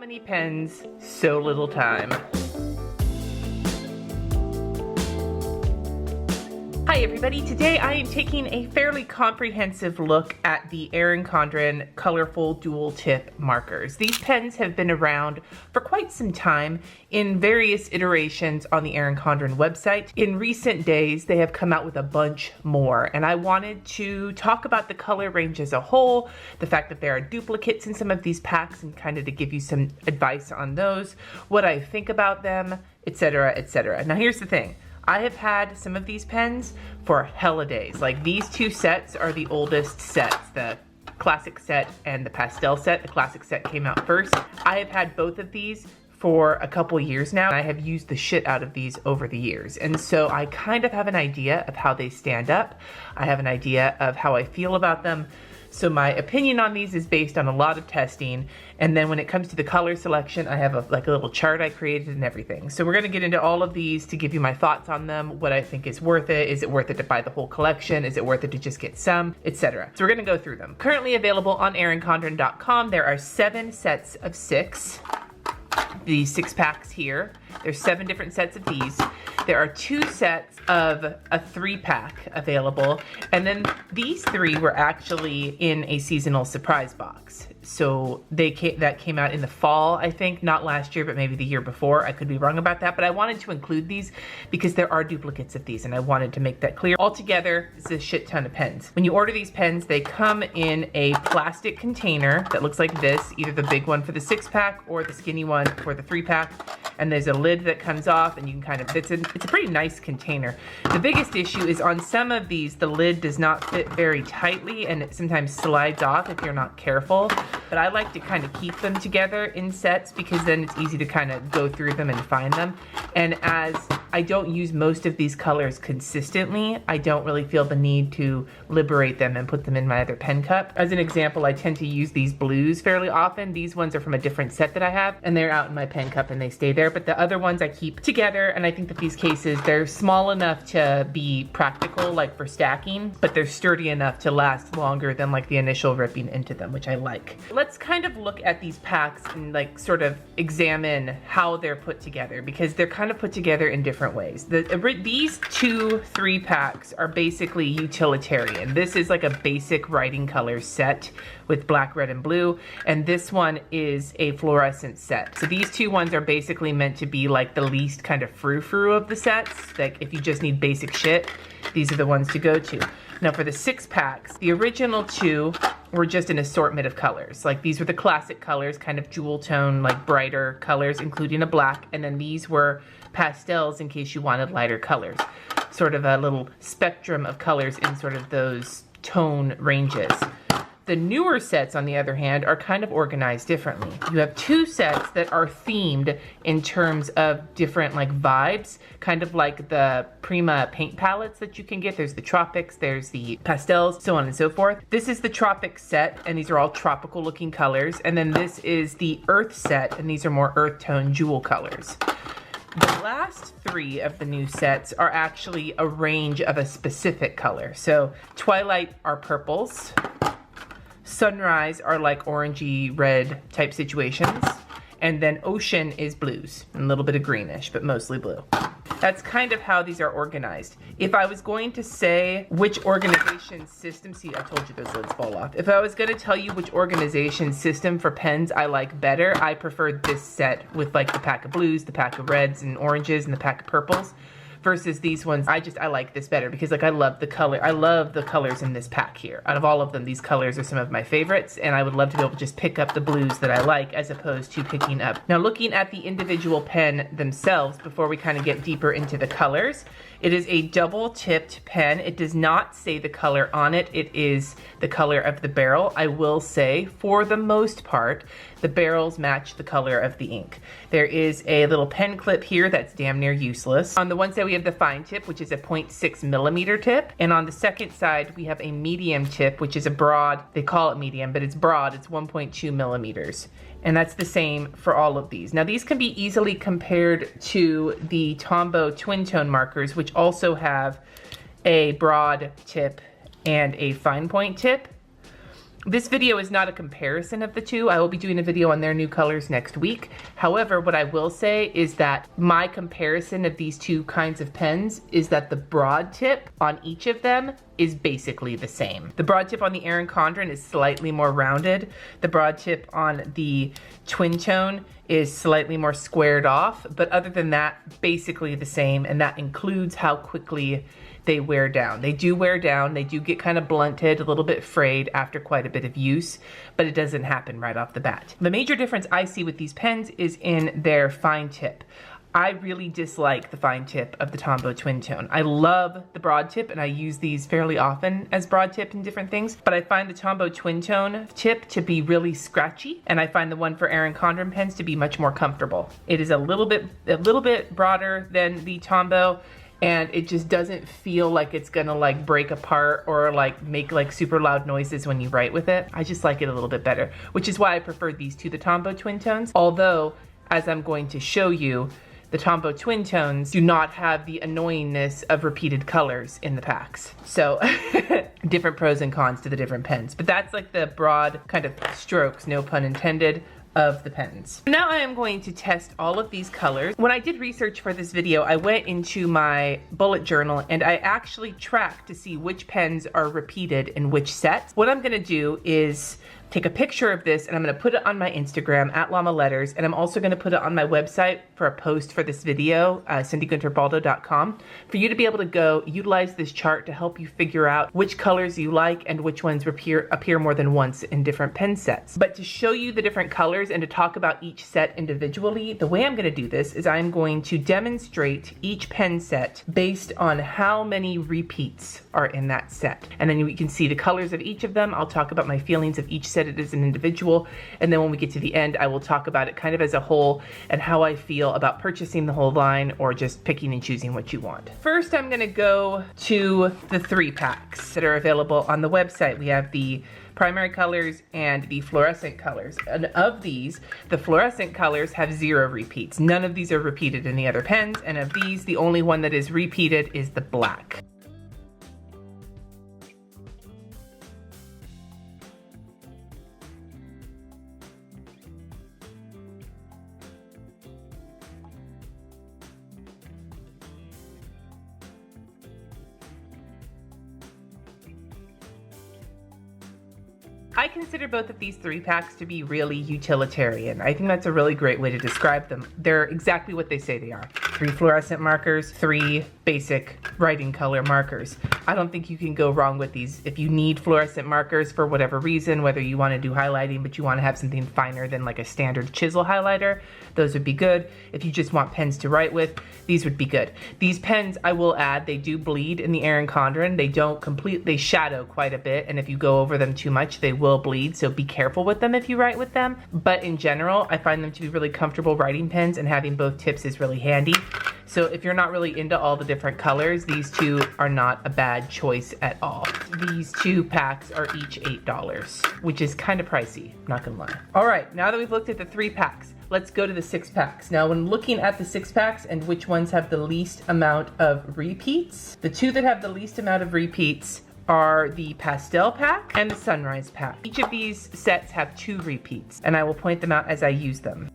many pens, so little time. Hi everybody, today I am taking a fairly comprehensive look at the Erin Condren colorful dual tip markers. These pens have been around for quite some time in various iterations on the Erin Condren website. In recent days, they have come out with a bunch more, and I wanted to talk about the color range as a whole, the fact that there are duplicates in some of these packs, and kind of to give you some advice on those, what I think about them, etc., etc. Now here's the thing. I have had some of these pens for hella days. Like these two sets are the oldest sets, the classic set and the pastel set. The classic set came out first. I have had both of these for a couple years now. I have used the shit out of these over the years. And so I kind of have an idea of how they stand up. I have an idea of how I feel about them. So my opinion on these is based on a lot of testing. And then when it comes to the color selection, I have a little chart I created and everything. So we're gonna get into all of these to give you my thoughts on them, what I think is worth it. Is it worth it to buy the whole collection? Is it worth it to just get some, etc. So we're gonna go through them. Currently available on erincondren.com, there are 7 sets of 6. The 6 packs here. There's 7 different sets of these. There are 2 sets of a 3-pack available, and then these 3 were actually in a seasonal surprise box. So that came out in the fall, I think, not last year, but maybe the year before. I could be wrong about that, but I wanted to include these because there are duplicates of these, and I wanted to make that clear. Altogether, it's a shit ton of pens. When you order these pens, they come in a plastic container that looks like this, either the big one for the 6-pack or the skinny one for the 3-pack. And there's a lid that comes off, and you can kind of, it's a pretty nice container. The biggest issue is on some of these, the lid does not fit very tightly, and it sometimes slides off if you're not careful. But I like to kind of keep them together in sets because then it's easy to kind of go through them and find them. And as I don't use most of these colors consistently, I don't really feel the need to liberate them and put them in my other pen cup. As an example, I tend to use these blues fairly often. These ones are from a different set that I have, and they're out in my pen cup and they stay there. But the other ones I keep together, and I think that these cases, they're small enough to be practical, like for stacking, but they're sturdy enough to last longer than like the initial ripping into them, which I like. Let's kind of look at these packs and like sort of examine how they're put together, because they're kind of put together in different ways. These 2 3-packs are basically utilitarian. This is like a basic writing color set with black, red, and blue, and this one is a fluorescent set. So these 2 ones are basically meant to be like the least kind of frou-frou of the sets. Like if you just need basic shit, these are the ones to go to. Now for the 6-packs, the original 2 were just an assortment of colors. Like these were the classic colors, kind of jewel tone, like brighter colors, including a black, and then these were pastels in case you wanted lighter colors. Sort of a little spectrum of colors in sort of those tone ranges. The newer sets, on the other hand, are kind of organized differently. You have 2 sets that are themed in terms of different like vibes, kind of like the Prima paint palettes that you can get. There's the tropics, there's the pastels, so on and so forth. This is the tropics set, and these are all tropical looking colors. And then this is the earth set, and these are more earth tone jewel colors. The last 3 of the new sets are actually a range of a specific color. So Twilight are purples. Sunrise are like orangey red type situations, and then Ocean is blues, and a little bit of greenish, but mostly blue. That's kind of how these are organized. If I was going to say which organization system, see, I told you those lids fall off. If I was gonna tell you which organization system for pens I like better, I prefer this set with like the pack of blues, the pack of reds and oranges, and the pack of purples. Versus these ones, I like this better because like I love the color. I love the colors in this pack here. Out of all of them, these colors are some of my favorites, and I would love to be able to just pick up the blues that I like as opposed to picking up. Now looking at the individual pen themselves before we kind of get deeper into the colors, it is a double tipped pen. It does not say the color on it. It is the color of the barrel. I will say, for the most part, the barrels match the color of the ink. There is a little pen clip here that's damn near useless. On the one side we have the fine tip, which is a 0.6 millimeter tip, and on the second side we have a medium tip, which is a broad, they call it medium, but it's broad, it's 1.2 millimeters. And that's the same for all of these. Now these can be easily compared to the Tombow twin tone markers, which also have a broad tip and a fine point tip. This video is not a comparison of the two. I will be doing a video on their new colors next week. However, what I will say is that my comparison of these two kinds of pens is that the broad tip on each of them is basically the same. The broad tip on the Erin Condren is slightly more rounded. The broad tip on the Twin Tone is slightly more squared off, but other than that, basically the same, and that includes how quickly they wear down. They do wear down, they do get kind of blunted, a little bit frayed after quite a bit of use, but it doesn't happen right off the bat. The major difference I see with these pens is in their fine tip. I really dislike the fine tip of the Tombow Twin Tone. I love the broad tip, and I use these fairly often as broad tip in different things, but I find the Tombow Twin Tone tip to be really scratchy, and I find the one for Erin Condren pens to be much more comfortable. It is a little bit broader than the Tombow, and it just doesn't feel like it's gonna like break apart or like make like super loud noises when you write with it. I just like it a little bit better, which is why I prefer these to the Tombow Twin Tones. Although, as I'm going to show you, the Tombow Twin Tones do not have the annoyingness of repeated colors in the packs. So different pros and cons to the different pens, but that's like the broad kind of strokes, no pun intended, of the pens. Now I am going to test all of these colors. When I did research for this video, I went into my bullet journal and I actually tracked to see which pens are repeated in which sets. What I'm gonna do is take a picture of this and I'm gonna put it on my Instagram at Llama Letters, and I'm also gonna put it on my website for a post for this video, cindyguentert-baldo.com, for you to be able to go utilize this chart to help you figure out which colors you like and which ones appear more than once in different pen sets. But to show you the different colors and to talk about each set individually, the way I'm gonna do this is I'm going to demonstrate each pen set based on how many repeats are in that set. And then you can see the colors of each of them. I'll talk about my feelings of each set it as an individual, and then when we get to the end, I will talk about it kind of as a whole and how I feel about purchasing the whole line or just picking and choosing what you want. First, I'm gonna go to the 3-packs that are available on the website. We have the primary colors and the fluorescent colors. And of these, the fluorescent colors have 0 repeats. None of these are repeated in the other pens, and of these, the only one that is repeated is the black. I consider both of these 3-packs to be really utilitarian. I think that's a really great way to describe them. They're exactly what they say they are. 3 fluorescent markers, 3 basic writing color markers. I don't think you can go wrong with these. If you need fluorescent markers for whatever reason, whether you want to do highlighting but you want to have something finer than like a standard chisel highlighter, those would be good. If you just want pens to write with, these would be good. These pens, I will add, they do bleed in the Erin Condren. They shadow quite a bit, and if you go over them too much, they will bleed, so be careful with them if you write with them. But in general, I find them to be really comfortable writing pens, and having both tips is really handy. So if you're not really into all the different colors, these two are not a bad choice at all. These 2 packs are each $8, which is kind of pricey, not gonna lie. All right, now that we've looked at the 3 packs, let's go to the 6 packs. Now, when looking at the 6 packs and which ones have the least amount of repeats, the 2 that have the least amount of repeats are the pastel pack and the sunrise pack. Each of these sets have 2 repeats, and I will point them out as I use them.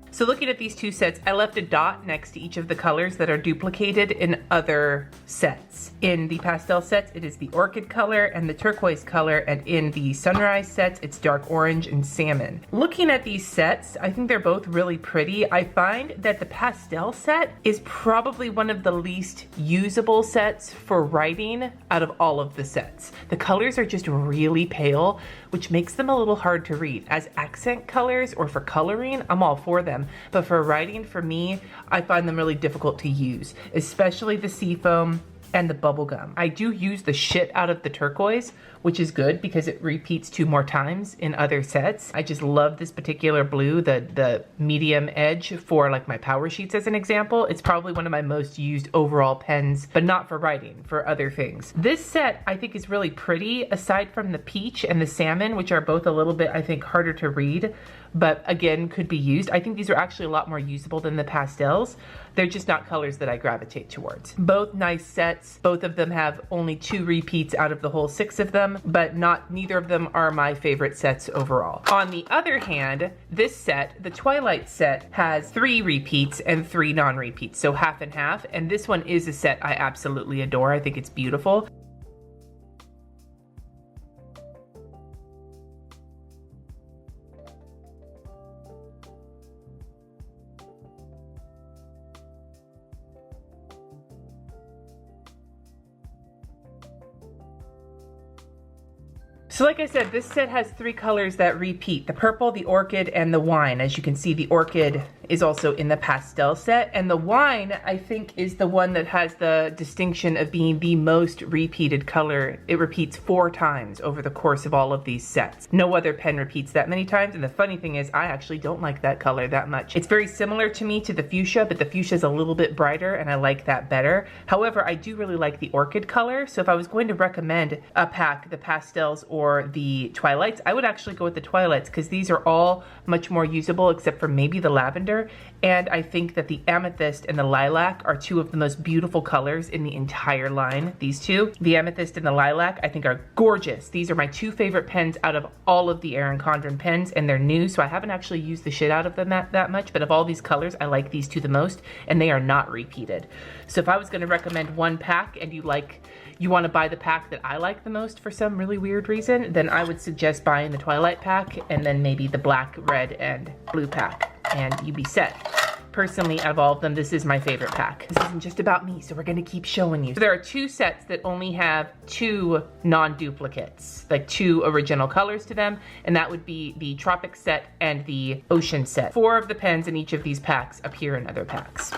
So looking at these 2 sets, I left a dot next to each of the colors that are duplicated in other sets. In the pastel sets, it is the orchid color and the turquoise color, and in the sunrise sets, it's dark orange and salmon. Looking at these sets, I think they're both really pretty. I find that the pastel set is probably one of the least usable sets for writing out of all of the sets. The colors are just really pale, which makes them a little hard to read. As accent colors or for coloring, I'm all for them. But for writing, for me, I find them really difficult to use, especially the seafoam and the bubble gum. I do use the shit out of the turquoise, which is good because it repeats 2 more times in other sets. I just love this particular blue, the medium edge for like my power sheets as an example. It's probably one of my most used overall pens, but not for writing, for other things. This set I think is really pretty, aside from the peach and the salmon, which are both a little bit, I think, harder to read, but again, could be used. I think these are actually a lot more usable than the pastels. They're just not colors that I gravitate towards. Both nice sets. Both of them have only 2 repeats out of the whole 6 of them, but neither of them are my favorite sets overall. On the other hand, this set, the Twilight set, has 3 repeats and 3 non-repeats, so half and half, and this one is a set I absolutely adore. I think it's beautiful. So like I said, this set has 3 colors that repeat: the purple, the orchid, and the wine. As you can see, the orchid is also in the pastel set, and the wine, I think, is the one that has the distinction of being the most repeated color. It repeats 4 times over the course of all of these sets. No other pen repeats that many times, and the funny thing is, I actually don't like that color that much. It's very similar to me to the fuchsia, but the fuchsia is a little bit brighter, and I like that better. However, I do really like the orchid color, so if I was going to recommend a pack, the pastels or the Twilights, I would actually go with the Twilights because these are all much more usable except for maybe the lavender, and I think that the amethyst and the lilac are 2 of the most beautiful colors in the entire line. These 2, the amethyst and the lilac, I think are gorgeous. These are my 2 favorite pens out of all of the Erin Condren pens, and they're new, so I haven't actually used the shit out of them that much, but of all these colors, I like these 2 the most, and they are not repeated. So if I was going to recommend one pack and you want to buy the pack that I like the most for some really weird reason, then I would suggest buying the Twilight pack and then maybe the black, red, and blue pack, and you'd be set. Personally, out of all of them, this is my favorite pack. This isn't just about me, so we're gonna keep showing you. So there are 2 sets that only have 2 non-duplicates, like 2 original colors to them, and that would be the tropics set and the ocean set. 4 of the pens in each of these packs appear in other packs.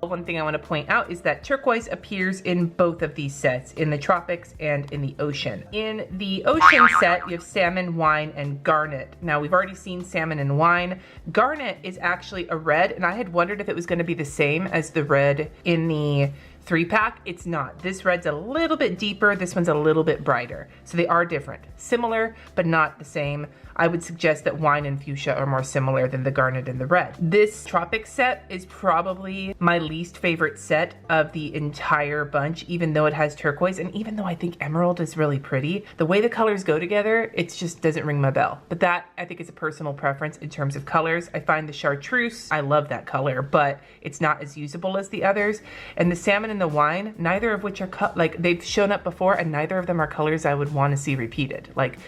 One thing I want to point out is that turquoise appears in both of these sets, in the tropics and in the ocean. In the ocean set, you have salmon, wine, and garnet. Now, we've already seen salmon and wine. Garnet is actually a red, and I had wondered if it was going to be the same as the red in the 3-pack. It's not. This red's a little bit deeper, this one's a little bit brighter. So they are different. Similar, but not the same. I would suggest that wine and fuchsia are more similar than the garnet and the red. This tropics set is probably my least favorite set of the entire bunch, even though it has turquoise, and even though I think emerald is really pretty. The way the colors go together, it just doesn't ring my bell. But that, I think, is a personal preference in terms of colors. I find the chartreuse, I love that color, but it's not as usable as the others. And the salmon and the wine, neither of which are like they've shown up before, and neither of them are colors I would want to see repeated. Like,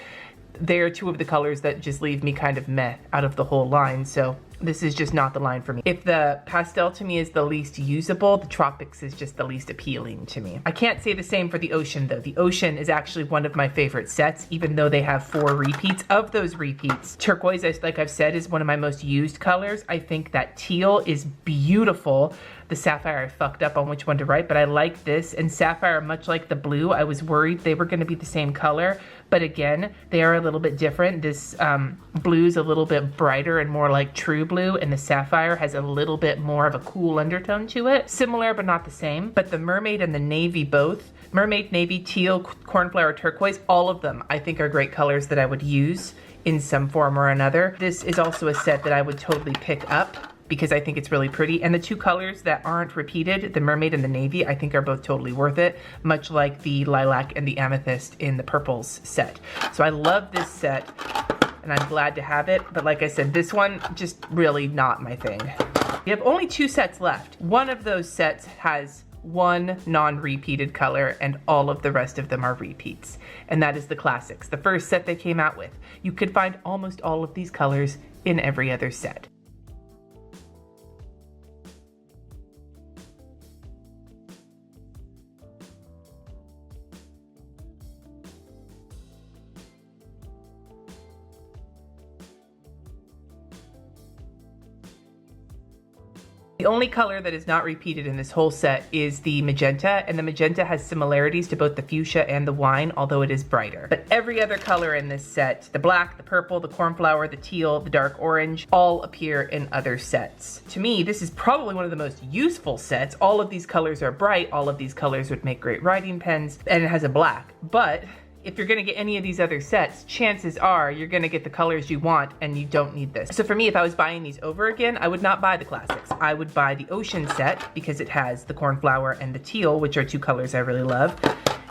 they are 2 of the colors that just leave me kind of meh out of the whole line, so this is just not the line for me. If the pastel to me is the least usable, the tropics is just the least appealing to me. I can't say the same for the ocean though. The ocean is actually one of my favorite sets, even though they have 4 repeats. Of those repeats, turquoise, like I've said, is one of my most used colors. I think that teal is beautiful. The sapphire, I fucked up on which one to write, but I like this. And sapphire, much like the blue, I was worried they were gonna be the same color, but again, they are a little bit different. This blue's a little bit brighter and more like true blue, and the sapphire has a little bit more of a cool undertone to it. Similar, but not the same. But the mermaid and the navy both, mermaid, navy, teal, cornflower, turquoise, all of them I think are great colors that I would use in some form or another. This is also a set that I would totally pick up because I think it's really pretty. And the two colors that aren't repeated, the mermaid and the navy, I think are both totally worth it, much like the lilac and the amethyst in the purples set. So I love this set and I'm glad to have it. But like I said, this one, just really not my thing. We have only 2 sets left. One of those sets has 1 non-repeated color and all of the rest of them are repeats. And that is the classics, the first set they came out with. You could find almost all of these colors in every other set. The only color that is not repeated in this whole set is the magenta, and the magenta has similarities to both the fuchsia and the wine, although it is brighter. But every other color in this set, the black, the purple, the cornflower, the teal, the dark orange, all appear in other sets. To me, this is probably one of the most useful sets. All of these colors are bright, all of these colors would make great writing pens, and it has a black. But if you're gonna get any of these other sets, chances are you're gonna get the colors you want and you don't need this. So for me, if I was buying these over again, I would not buy the classics. I would buy the ocean set because it has the cornflower and the teal, which are 2 colors I really love.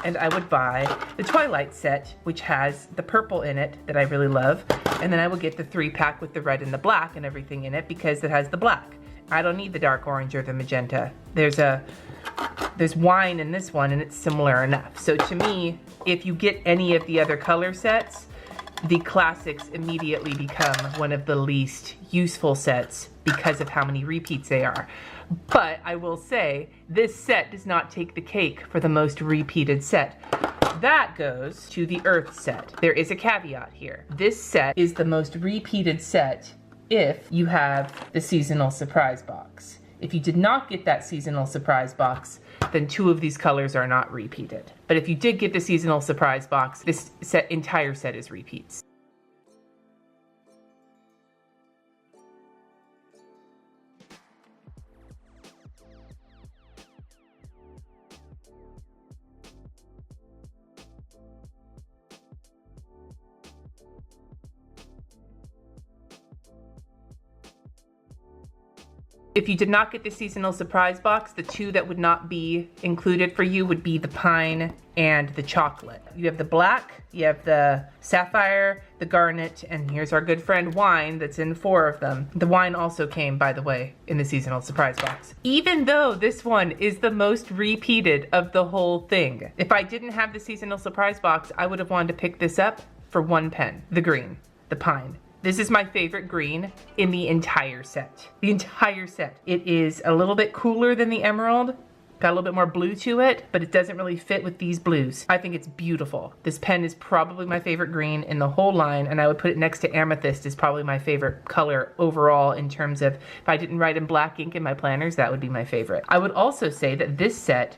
And I would buy the Twilight set, which has the purple in it that I really love. And then I would get the 3-pack with the red and the black and everything in it because it has the black. I don't need the dark orange or the magenta. There's wine in this one and it's similar enough. So to me, if you get any of the other color sets, the classics immediately become one of the least useful sets because of how many repeats they are. But I will say, this set does not take the cake for the most repeated set. That goes to the Earth set. There is a caveat here. This set is the most repeated set if you have the seasonal surprise box. If you did not get that seasonal surprise box, then 2 of these colors are not repeated. But if you did get the seasonal surprise box, this entire set is repeats. If you did not get the seasonal surprise box, the 2 that would not be included for you would be the pine and the chocolate. You have the black, you have the sapphire, the garnet, and here's our good friend wine that's in 4 of them. The wine also came, by the way, in the seasonal surprise box. Even though this one is the most repeated of the whole thing. If I didn't have the seasonal surprise box, I would have wanted to pick this up for 1 pen. The green, the pine. This is my favorite green in the entire set. The entire set. It is a little bit cooler than the emerald. Got a little bit more blue to it, but it doesn't really fit with these blues. I think it's beautiful. This pen is probably my favorite green in the whole line, and I would put it next to amethyst is probably my favorite color overall in terms of, if I didn't write in black ink in my planners, that would be my favorite. I would also say that this set,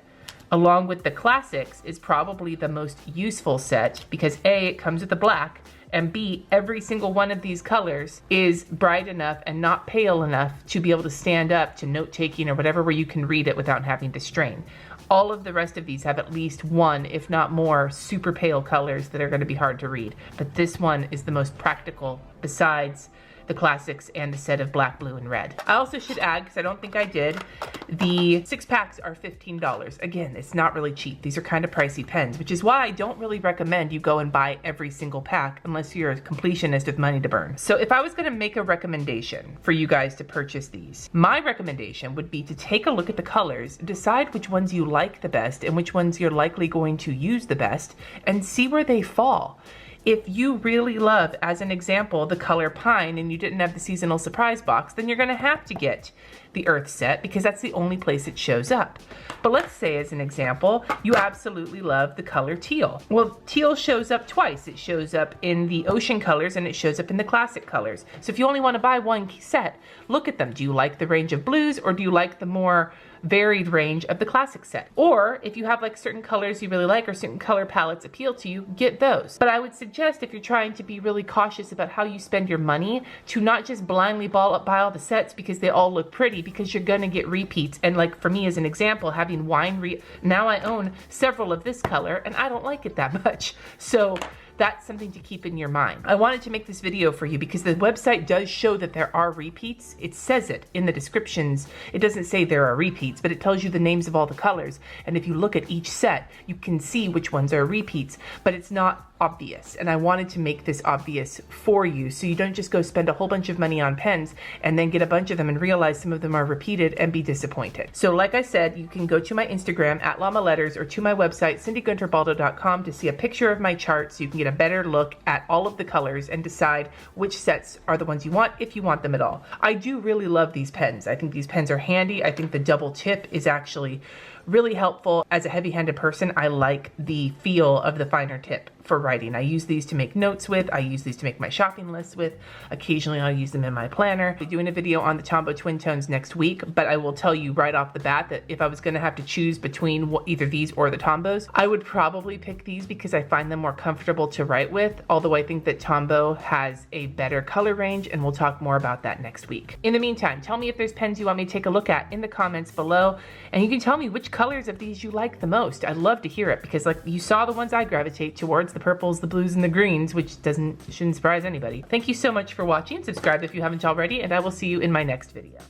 along with the classics, is probably the most useful set because A, it comes with the black, and B, every single one of these colors is bright enough and not pale enough to be able to stand up to note-taking or whatever where you can read it without having to strain. All of the rest of these have at least 1, if not more, super pale colors that are going to be hard to read. But this one is the most practical besides the classics and the set of black, blue, and red. I also should add, because I don't think I did, the 6-packs are $15. Again, it's not really cheap. These are kind of pricey pens, which is why I don't really recommend you go and buy every single pack unless you're a completionist with money to burn. So if I was going to make a recommendation for you guys to purchase these, my recommendation would be to take a look at the colors, decide which ones you like the best and which ones you're likely going to use the best, and see where they fall. If you really love, as an example, the color pine and you didn't have the seasonal surprise box, then you're gonna have to get the Earth set because that's the only place it shows up. But let's say, as an example, you absolutely love the color teal. Well, teal shows up twice. It shows up in the ocean colors and it shows up in the classic colors. So if you only wanna buy one set, look at them. Do you like the range of blues or do you like the more varied range of the classic set. Or if you have like certain colors you really like or certain color palettes appeal to you, get those. But I would suggest, if you're trying to be really cautious about how you spend your money, to not just blindly buy all the sets because they all look pretty, because you're gonna get repeats. And like for me as an example, having now I own several of this color and I don't like it that much. So that's something to keep in your mind. I wanted to make this video for you because the website does show that there are repeats. It says it in the descriptions. It doesn't say there are repeats, but it tells you the names of all the colors. And if you look at each set, you can see which ones are repeats, but it's not obvious. And I wanted to make this obvious for you so you don't just go spend a whole bunch of money on pens and then get a bunch of them and realize some of them are repeated and be disappointed. So like I said, you can go to my Instagram at Llama Letters or to my website cindyguentert-baldo.com to see a picture of my chart so you can get a better look at all of the colors and decide which sets are the ones you want, if you want them at all. I do really love these pens. I think these pens are handy. I think the double tip is actually really helpful. As a heavy-handed person, I like the feel of the finer tip for writing. I use these to make notes with. I use these to make my shopping lists with. Occasionally I'll use them in my planner. I'll be doing a video on the Tombow Twin Tones next week, but I will tell you right off the bat that if I was going to have to choose between either these or the Tombows, I would probably pick these because I find them more comfortable to write with, although I think that Tombow has a better color range, and we'll talk more about that next week. In the meantime, tell me if there's pens you want me to take a look at in the comments below, and you can tell me which colors of these you like the most. I'd love to hear it because like you saw the ones I gravitate towards, the purples, the blues, and the greens, which shouldn't surprise anybody. Thank you so much for watching. Subscribe if you haven't already, and I will see you in my next video.